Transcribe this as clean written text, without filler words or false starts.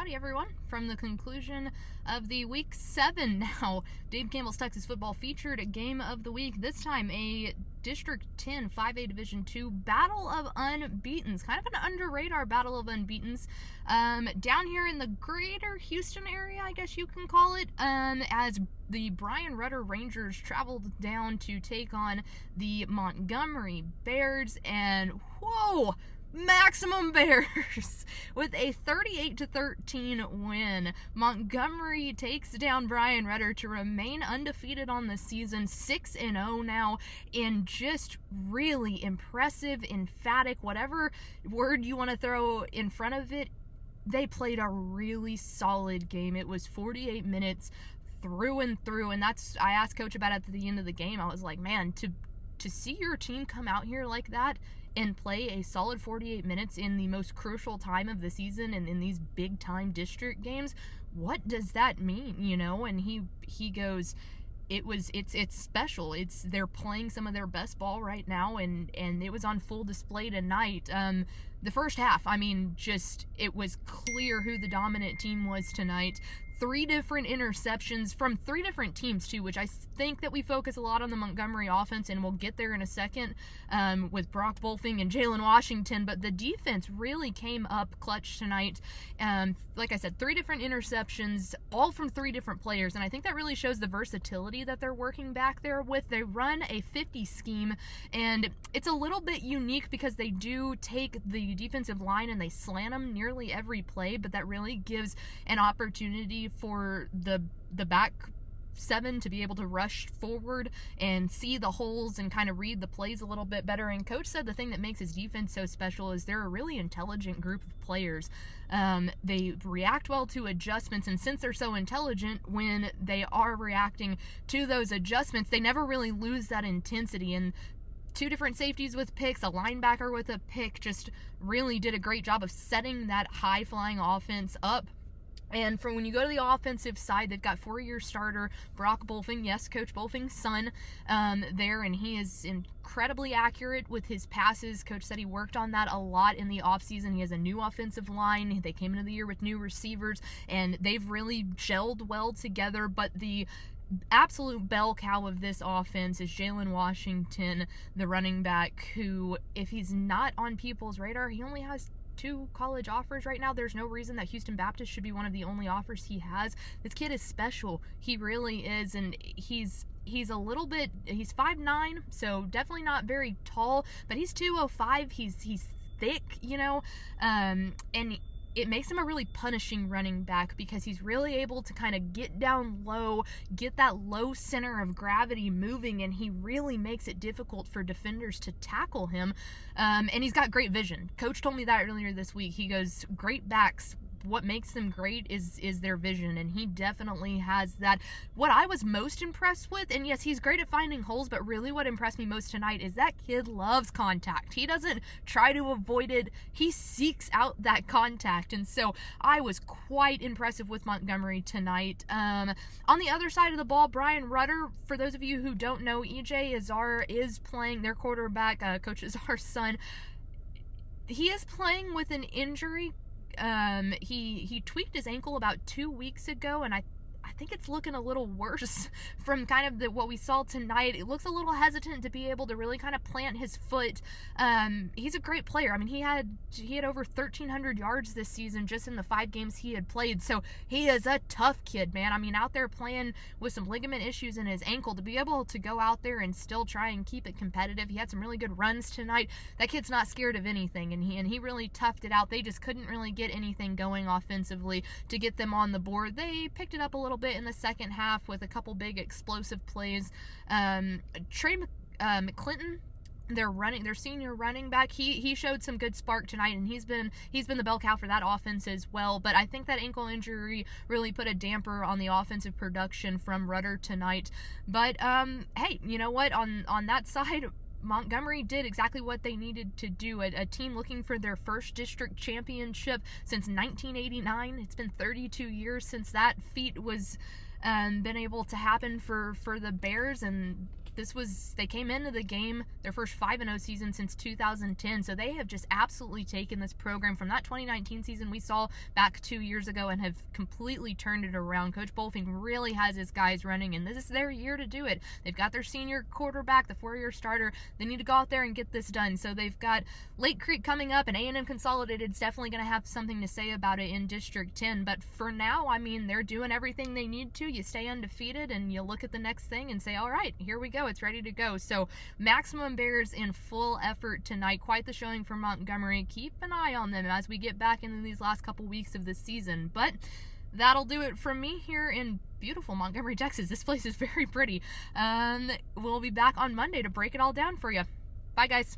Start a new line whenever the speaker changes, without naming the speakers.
Howdy everyone, from the conclusion of the Week 7 now. Dave Campbell's Texas Football featured a game of the week, this time a District 10 5A Division II Battle of Unbeatens. Kind of an under-radar Battle of Unbeatens. Down here in the greater Houston area, I guess you can call it, as the Bryan Rudder Rangers traveled down to take on the Montgomery Bears, and whoa! Maximum Bears with a 38-13 win. Montgomery takes down Bryan Rudder to remain undefeated on the season, 6-0 now, in just really impressive, emphatic, whatever word you want to throw in front of it. They played a really solid game. It was 48 minutes through and through, and I asked Coach about it at the end of the game. I was like, man, to see your team come out here like that and play a solid 48 minutes in the most crucial time of the season and in these big time district games, what does that mean, you know? And he goes, it's special. They're playing some of their best ball right now, and it was on full display tonight. The first half, I mean, it was clear who the dominant team was tonight. 3 different interceptions from 3 different teams too, which I think that we focus a lot on the Montgomery offense, and we'll get there in a second with Brock Bolfing and Jalen Washington, but the defense really came up clutch tonight. Like I said, 3 different interceptions, all from 3 different players, and I think that really shows the versatility that they're working back there with. They run a 50 scheme, and it's a little bit unique because they do take the defensive line and they slant them nearly every play, but that really gives an opportunity for the back 7 to be able to rush forward and see the holes and kind of read the plays a little bit better. And Coach said the thing that makes his defense so special is they're a really intelligent group of players. They react well to adjustments, and since they're so intelligent, when they are reacting to those adjustments, they never really lose that intensity. And 2 different safeties with picks, a linebacker with a pick, just really did a great job of setting that high-flying offense up. And for when you go to the offensive side, they've got 4-year starter Brock Bolfing, yes, Coach Bolfing's son, there, and he is incredibly accurate with his passes. Coach said he worked on that a lot in the offseason. He has a new offensive line. They came into the year with new receivers, and they've really gelled well together. But the absolute bell cow of this offense is Jalen Washington, the running back, who, if he's not on people's radar, he only has 2 college offers right now. There's no reason that Houston Baptist should be one of the only offers he has. This kid is special. He really is, and he's 5'9", so definitely not very tall, but he's 205. He's thick, you know, and it makes him a really punishing running back because he's really able to kind of get down low, get that low center of gravity moving, and he really makes it difficult for defenders to tackle him. And he's got great vision. Coach told me that earlier this week. He goes, great backs, what makes them great is their vision, and he definitely has that. What I was most impressed with, and yes, he's great at finding holes, but really what impressed me most tonight is that kid loves contact. He doesn't try to avoid it. He seeks out that contact, and so I was quite impressive with Montgomery tonight. On the other side of the ball, Bryan Rudder, for those of you who don't know, EJ Azar is playing, their quarterback, Coach Azar's son. He is playing with an injury. He tweaked his ankle about 2 weeks ago, and I think it's looking a little worse from kind of what we saw tonight. It looks a little hesitant to be able to really kind of plant his foot. He's a great player. I mean, he had over 1,300 yards this season just in the 5 games he had played. So he is a tough kid, man. I mean, out there playing with some ligament issues in his ankle, to be able to go out there and still try and keep it competitive. He had some really good runs tonight. That kid's not scared of anything, and he really toughed it out. They just couldn't really get anything going offensively to get them on the board. They picked it up a little bit in the second half with a couple big explosive plays. Trey McClinton, their senior running back, he showed some good spark tonight, and he's been the bell cow for that offense as well. But I think that ankle injury really put a damper on the offensive production from Rudder tonight. But hey, you know what, on that side, Montgomery did exactly what they needed to do. A team looking for their first district championship since 1989. It's been 32 years since that feat was been able to happen for the Bears, and they came into the game, their first 5-0 season since 2010, so they have just absolutely taken this program from that 2019 season we saw back 2 years ago and have completely turned it around. Coach Bolfing really has his guys running, and this is their year to do it. They've got their senior quarterback, the 4-year starter. They need to go out there and get this done. So they've got Lake Creek coming up, and A&M Consolidated is definitely going to have something to say about it in District 10. But for now, I mean, they're doing everything they need to. You stay undefeated, and you look at the next thing and say, all right, here we go. It's ready to go. So Maximum Bears in full effort tonight. Quite the showing for Montgomery. Keep an eye on them as we get back into these last couple weeks of the season. But that'll do it from me here in beautiful Montgomery, Texas. This place is very pretty. We'll be back on Monday to break it all down for you. Bye, guys.